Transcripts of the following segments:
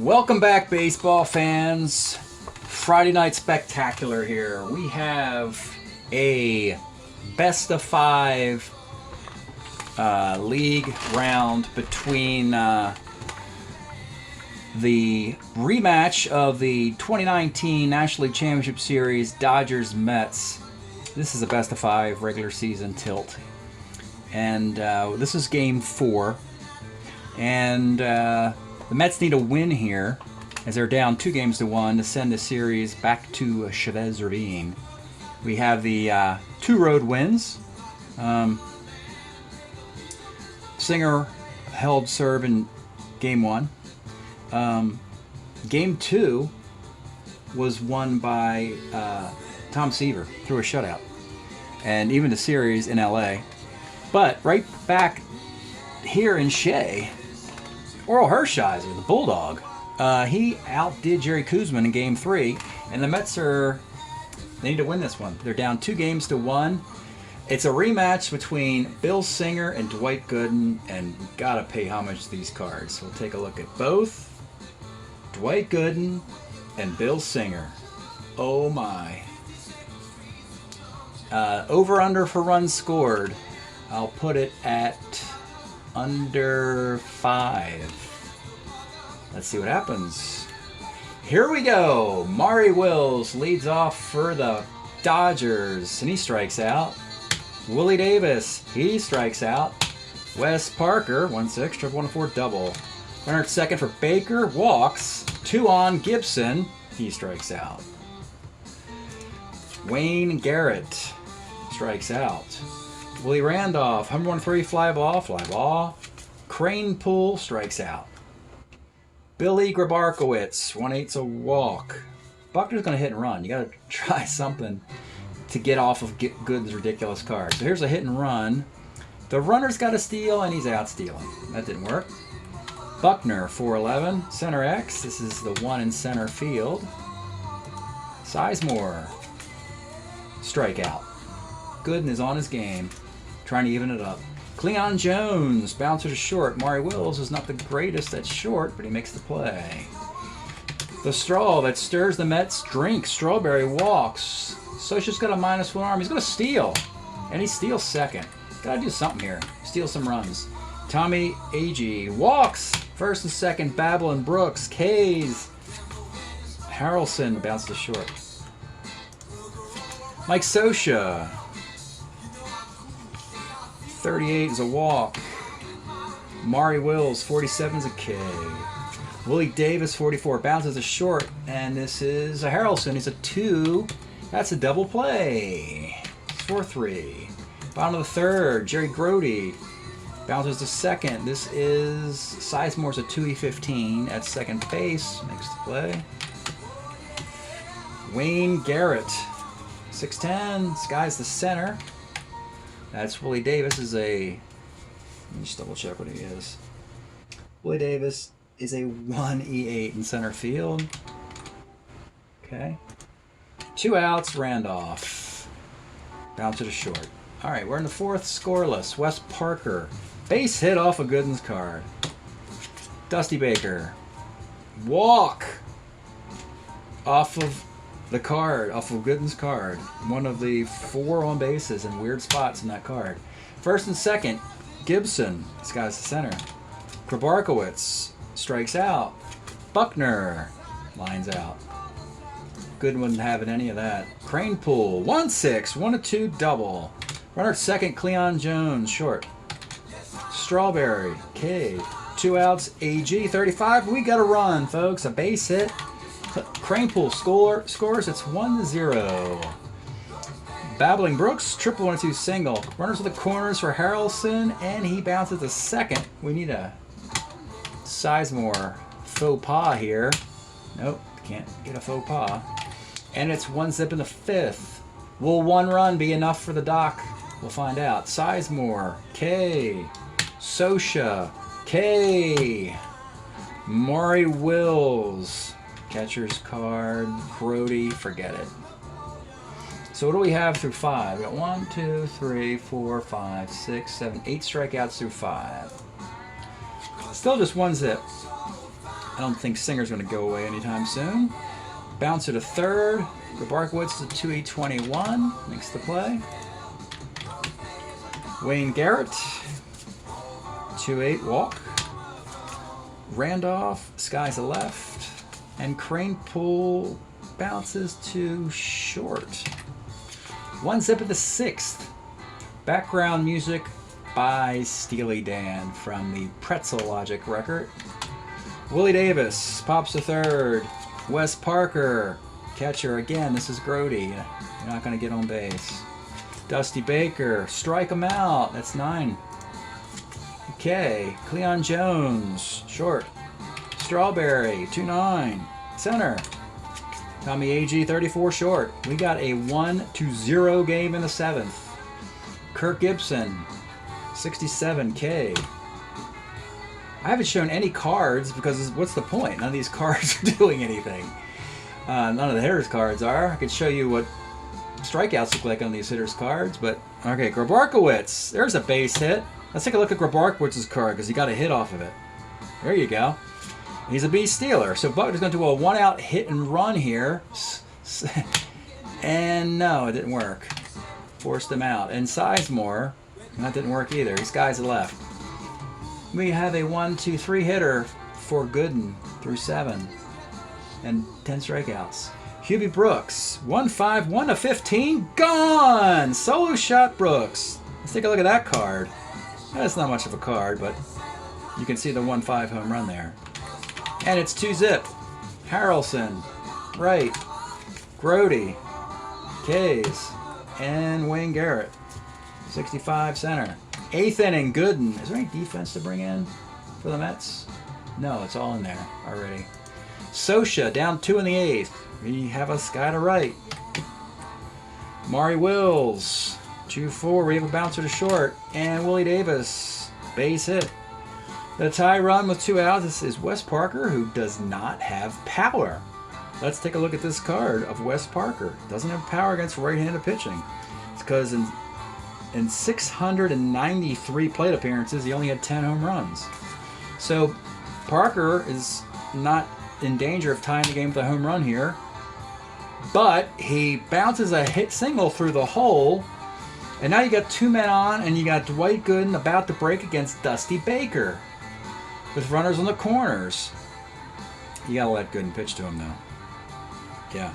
Welcome back, baseball fans. Friday Night Spectacular here. We have a best of 5 league round between the rematch of the 2019 National League Championship Series Dodgers-Mets. This is a best of 5 regular season tilt. And this is game 4. And the Mets need a win here, as they're down 2-1 to send the series back to Chavez Ravine. We have the 2 road wins. Singer held serve in game 1. Game 2 was won by Tom Seaver through a shutout, and even the series in LA. But right back here in Shea, Oral Hershiser, the Bulldog, he outdid Jerry Koosman in Game 3, and the Mets they need to win this one. They're down 2-1. It's a rematch between Bill Singer and Dwight Gooden, and we gotta pay homage to these cards. We'll take a look at both Dwight Gooden and Bill Singer. Oh my. Over-under for runs scored, I'll put it at under 5. Let's see what happens. Here we go. Maury Wills leads off for the Dodgers, and he strikes out. Willie Davis, he strikes out. Wes Parker, 1-6, 1-4 double. Runner at second for Baker, walks. 2 on Gibson, he strikes out. Wayne Garrett strikes out. Willie Randolph, 1-3, fly ball. Crane Pool strikes out. Billy Grabarkowitz, 1/8 a walk. Buckner's going to hit and run. You got to try something to get off of Gooden's ridiculous card. So here's a hit and run. The runner's got a steal, and he's out stealing. That didn't work. Buckner, 4-11, center X. This is the one in center field. Sizemore, strikeout. Gooden is on his game, trying to even it up. Cleon Jones, bouncer to short. Maury Wills is not the greatest at short, but he makes the play. The straw that stirs the Mets drink. Strawberry walks. Socha's got a -1 arm. He's going to steal, and he steals second. Got to do something here. Steal some runs. Tommy Agee walks. First and second, Babel and Brooks. K's. Harrelson bounces to short. Mike Socha, 38 is a walk. Maury Wills, 47 is a K. Willie Davis, 44, bounces to short. And this is a Harrelson. He's a 2. That's a double play. 4-3. Bottom of the third, Jerry Grody bounces to second. This is Sizemore's a 2E15 at second base. Makes the play. Wayne Garrett, 6'10", sky's the center. That's Willie Davis is let me just double check what he is. Willie Davis is a 1E8 in center field. Okay. 2 outs, Randolph. Bouncer to short. All right, we're in the 4th, scoreless. Wes Parker, base hit off of Gooden's card. Dusty Baker, walk off of the card, off of Gooden's card. One of the 4 on bases in weird spots in that card. First and second, Gibson, this guy's the center. Grabarkowitz strikes out. Buckner lines out. Gooden wasn't having any of that. Crane Pool, 1-6, 1-2 double. Runner at second, Cleon Jones, short. Strawberry, K, 2 outs, AG, 35. We got a run, folks. A base hit. Crane Pool scores. It's 1-0. Babbling Brooks, triple 1-2 single. Runners to the corners for Harrelson, and he bounces to second. We need a Sizemore faux pas here. Nope, can't get a faux pas. And it's 1-zip in the 5th. Will 1 run be enough for the doc? We'll find out. Sizemore, K. Socha, K. Maury Wills, catcher's card. Grody, forget it. So what do we have through 5? We got 1, 2, 3, 4, 5, 6, 7, 8 strikeouts through 5. Still just 1-zip. I don't think Singer's going to go away anytime soon. Bouncer to third. Grabarkowitz to 2/821. Makes the play. Wayne Garrett. 2/8 walk. Randolph. Skies to left. And Cranepool bounces to short. 1-zip at the 6th. Background music by Steely Dan from the Pretzel Logic record. Willie Davis pops to third. Wes Parker, catcher again. This is Grody. You're not going to get on base. Dusty Baker, strike him out. That's 9. Okay. Cleon Jones, short. Strawberry, 2-9. Center. Tommy A.G., 34 short. We got a 1-0 game in the 7th. Kirk Gibson, 67K. I haven't shown any cards because what's the point? None of these cards are doing anything. None of the hitters' cards are. I could show you what strikeouts look like on these hitters' cards, but okay, Grabarkowitz. There's a base hit. Let's take a look at Grabarkowitz's card because he got a hit off of it. There you go. He's a base stealer. So Buckner's going to do a 1-out hit and run here. And no, it didn't work. Forced him out. And Sizemore, that didn't work either. These guys left. We have a 1-2-3 hitter for Gooden through 7. And 10 strikeouts. Hubie Brooks, 1-5, 1-15, gone! Solo shot Brooks. Let's take a look at that card. That's not much of a card, but you can see the 1-5 home run there. And it's 2-zip. Harrelson, right. Grody, Kays, and Wayne Garrett. 65 center. 8th inning, Gooden. Is there any defense to bring in for the Mets? No, it's all in there already. Sosha down 2 in the 8th. We have a guy to right. Maury Wills, 2-4. We have a bouncer to short. And Willie Davis, base hit. The tie run with 2 outs. This is Wes Parker, who does not have power. Let's take a look at this card of Wes Parker. Doesn't have power against right-handed pitching. It's because in 693 plate appearances, he only had 10 home runs. So Parker is not in danger of tying the game with a home run here. But he bounces a hit single through the hole. And now you got 2 men on, and you got Dwight Gooden about to break against Dusty Baker with runners on the corners. You got to let Gooden pitch to him, though. Yeah.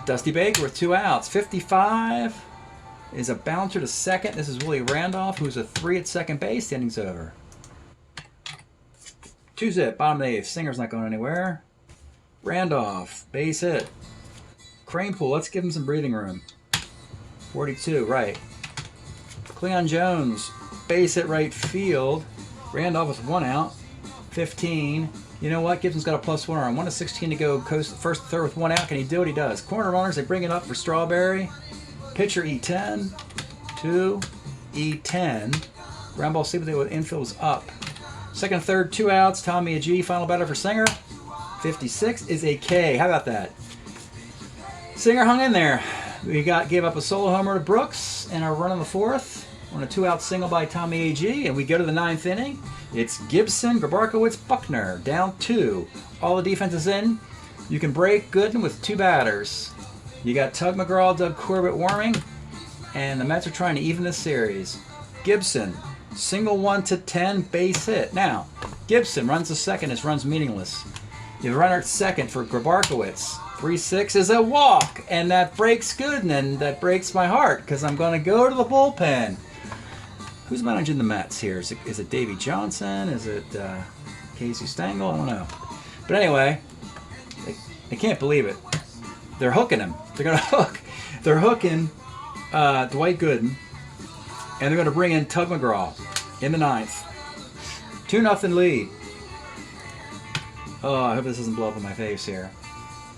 Dusty Baker with 2 outs. 55 is a bouncer to second. This is Willie Randolph, who's a 3 at second base. The inning's over. 2-zip, bottom of the 8th. Singer's not going anywhere. Randolph, base hit. Cranepool, let's give him some breathing room. 42, right. Cleon Jones, base hit right field. Randolph with 1 out. 15. You know what? Gibson's got a +1 on 1-16 to go. Coast first to third with 1 out. Can he do what he does? Corner runners, they bring it up for Strawberry. Pitcher E10. 2. E10. Ground ball sleeping with infield is up. Second, third, 2 outs. Tommy a G. Final batter for Singer. 56 is a K. How about that? Singer hung in there. We gave up a solo homer to Brooks and a run on the 4th on a 2-out single by Tommy A.G. And we go to the 9th inning. It's Gibson, Grabarkowitz, Buckner down 2. All the defense is in. You can break Gooden with 2 batters. You got Tug McGraw, Doug Corbett warming, and the Mets are trying to even this series. Gibson, single 1 to 10, base hit. Now, Gibson runs to second. His run's meaningless. You have a runner at second for Grabarkowitz. 3-6 is a walk, and that breaks Gooden, and that breaks my heart because I'm going to go to the bullpen. Who's managing the Mets here? Is it Davey Johnson? Is it Casey Stengel? I don't know. But anyway, they can't believe it. They're hooking him. They're going to hook. They're hooking Dwight Gooden, and they're going to bring in Tug McGraw in the 9th. 2-0 lead. Oh, I hope this doesn't blow up in my face here.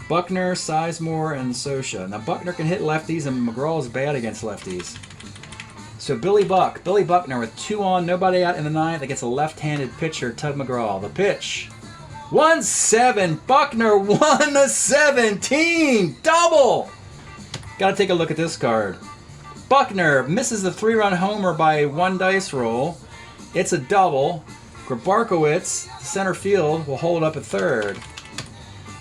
Buckner, Sizemore, and Sosha. Now, Buckner can hit lefties, and McGraw is bad against lefties. So Billy Buckner with 2 on, nobody out in the 9th against a left-handed pitcher, Tug McGraw. The pitch. 1-7. Buckner 1-17. Double. Got to take a look at this card. Buckner misses the 3-run homer by 1 dice roll. It's a double. Grabarkowitz, center field, will hold up at third.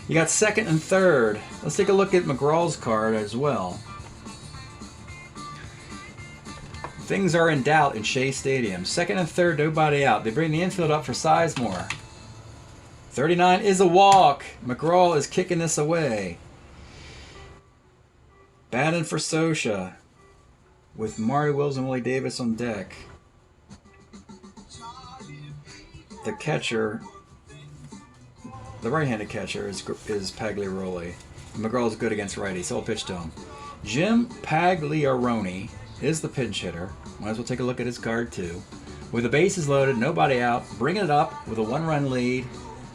You got second and third. Let's take a look at McGraw's card as well. Things are in doubt in Shea Stadium. Second and third, nobody out. They bring the infield up for Sizemore. 39 is a walk. McGraw is kicking this away. Batting for Scioscia with Maury Wills and Willie Davis on deck. The catcher, the right-handed catcher, is Pagliaroli. McGraw's good against righties, so I'll pitch to him. Jim Pagliaroni is the pinch hitter. Might as well take a look at his card too. With the bases loaded, nobody out, bringing it up with a 1-run lead.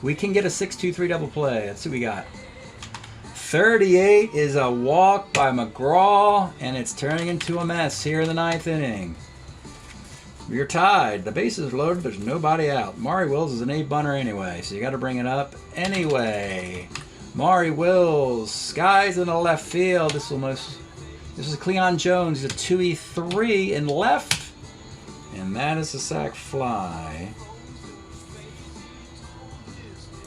We can get a 6-2-3 double play. Let's see what we got. 38 is a walk by McGraw, and it's turning into a mess here in the 9th inning. You're tied. The bases are loaded. There's nobody out. Maury Wills is an 8-bunter anyway, so you got to bring it up anyway. Maury Wills, skies in the left field. This is Cleon Jones. He's a 2-3 in left, and that is a sac fly.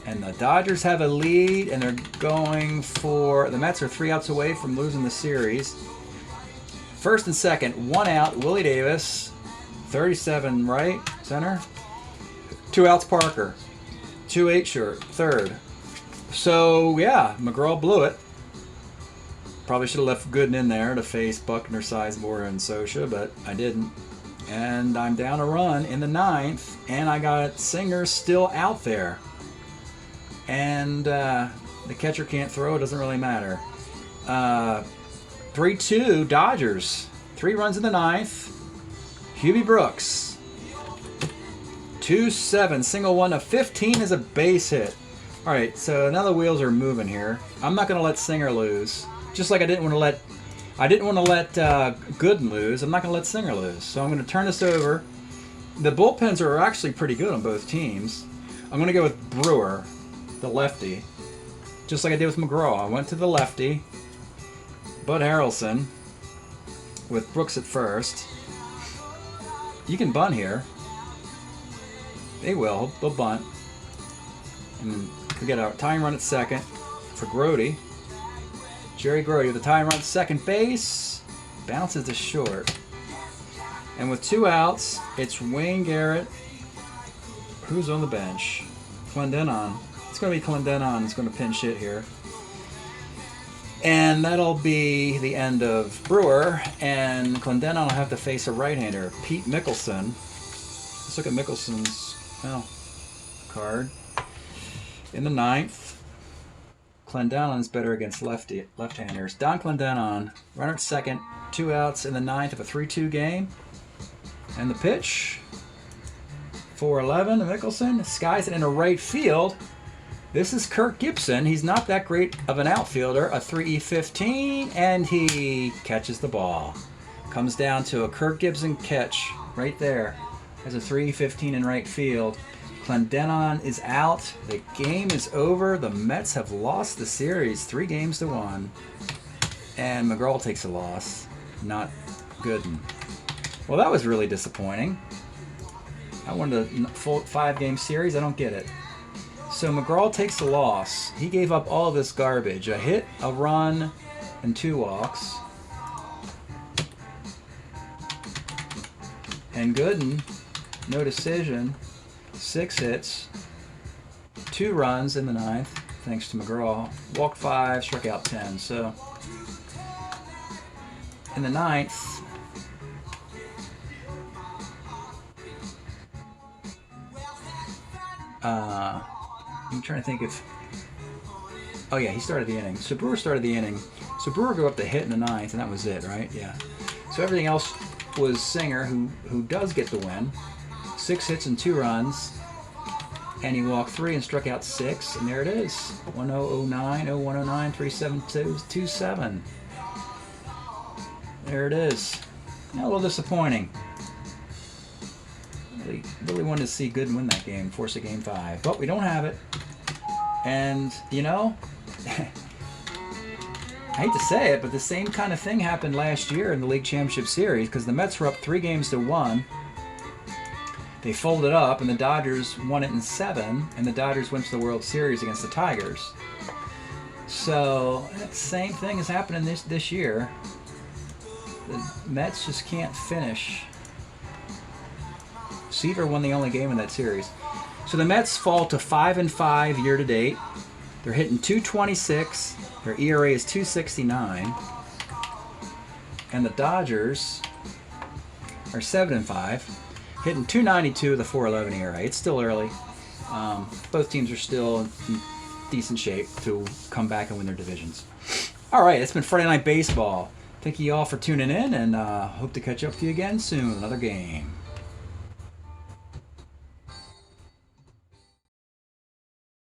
And the Dodgers have a lead, and they're going for... The Mets are 3 outs away from losing the series. First and second, 1 out, Willie Davis. 37 right, center. 2 outs, Parker. 2-8 short, third. So, yeah, McGraw blew it. Probably should have left Gooden in there to face Buckner, Sizemore, and Scioscia, but I didn't. And I'm down a run in the 9th, and I got Singer still out there. And the catcher can't throw. It doesn't really matter. 3-2 Dodgers. 3 runs in the 9th. Hubie Brooks. 2-7. Single 1 to 15 is a base hit. All right, so now the wheels are moving here. I'm not going to let Singer lose. Just like I didn't want to let Gooden lose. I'm not going to let Singer lose. So I'm going to turn this over. The bullpens are actually pretty good on both teams. I'm going to go with Brewer, the lefty, just like I did with McGraw. I went to the lefty, Bud Harrelson, with Brooks at first. You can bunt here. They will. They'll bunt. And we get a tying run at second for Grody. Jerry Grody with a tying run at second base. Bounces to short. And with 2 outs, it's Wayne Garrett. Who's on the bench? Clendenon. It's going to be Clendenon. It's going to pinch hit here. And that'll be the end of Brewer. And Clendenon will have to face a right-hander, Pete Mickelson. Let's look at Mickelson's card. In the 9th, Clendenon's better against left-handers. Don Clendenon, runner at second, 2 outs in the 9th of a 3-2 game. And the pitch, 4-11 to Mickelson. Skies it into right field. This is Kirk Gibson. He's not that great of an outfielder. A 3-15, and he catches the ball. Comes down to a Kirk Gibson catch right there. Has a 3-15 in right field. Clendenon is out. The game is over. The Mets have lost the series 3-1. And McGraw takes a loss. Not Gooden. Well, that was really disappointing. I wanted a full 5-game series. I don't get it. So McGraw takes a loss. He gave up all of this garbage. A hit, a run, and 2 walks. And Gooden, no decision. 6 hits, 2 runs in the 9th, thanks to McGraw. Walked 5, struck out 10. So in the 9th, I'm trying to think if... Oh yeah, he started the inning. So Brewer started the inning. So Brewer go up to hit in the 9th, and that was it, right? Yeah. So everything else was Singer, who does get the win. 6 hits and 2 runs. And he walked 3 and struck out 6. And there it is. 1009, 0109, 37227. There it is. A little disappointing. Really wanted to see Gooden win that game, force a game 5. But we don't have it. And, you know, I hate to say it, but the same kind of thing happened last year in the League Championship Series because the Mets were up 3-1. They folded up, and the Dodgers won it in 7, and the Dodgers went to the World Series against the Tigers. So that same thing is happening this year. The Mets just can't finish. Seaver won the only game in that series. So the Mets fall to 5-5 year to date. They're hitting .226. Their ERA is .269. And the Dodgers are 7-5, hitting .292 with a .411 ERA. It's still early. Both teams are still in decent shape to come back and win their divisions. All right, it's been Friday Night Baseball. Thank you all for tuning in, and hope to catch up with you again soon. Another game.